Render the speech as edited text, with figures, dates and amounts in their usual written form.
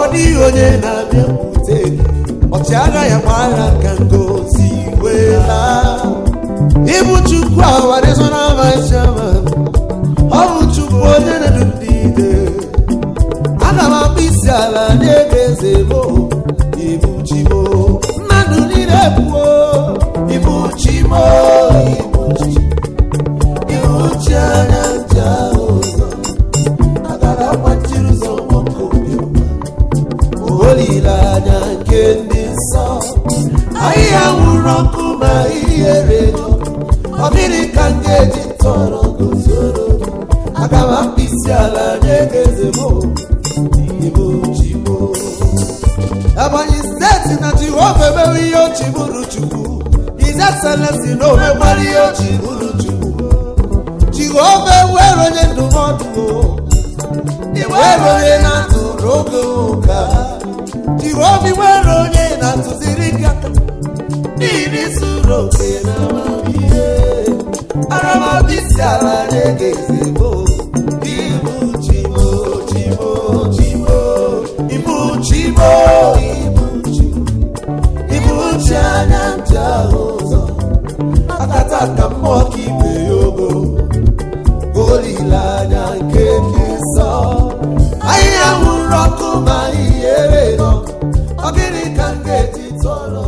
Odi onye na bịakwute ọchịagha ya gbara ka ngozi wela. Ibu Chukwu awarizona maishama, ọ bụ Chukwu onye na-edu ndị ide. Aga m akpụ isi ala n'ebe eze bụ Ibu Chimo. Mmadụ niile kwuo Ibu Chimo, Ibu Chimo, Ibu Chi anya ncha ụzọ. Agara gbachiri ụzọ nwoke obiọma, olileanya nke ndị nsọ. Ahịhịa nwụrụ ọkụ ma ihere ọ dịrị ka m ga-eji tọrọ guzoro. Aga m akpụ isi ala nye eze m Ibu Chimo. Ebonyi steeti na Jehova emewe ihe o chiburu Chukwu. His Excellency na omekwara ihe o chiburu Chukwu. Jehova ewere onye ndụmọdụ, iwere onye na-atụrụ oge ụka. Jehova iwere onye na-atụziri gị aka, n'ihi zuru oke na amamihe. Ara m akpụ isi ala nye eze m Ibu Chimo, Chimo, Chimo, Ibu Chimo, Ibu Chimo, Ibu Chi anya ncha ụzọ. Akata ka mmụọ ka ibe ya ogo, olileanya nke ndị nsọ. Ahịhịa nwụrụ ọkụ ma ihere nọ, ọ gịnị ka m ga-eji tọrọ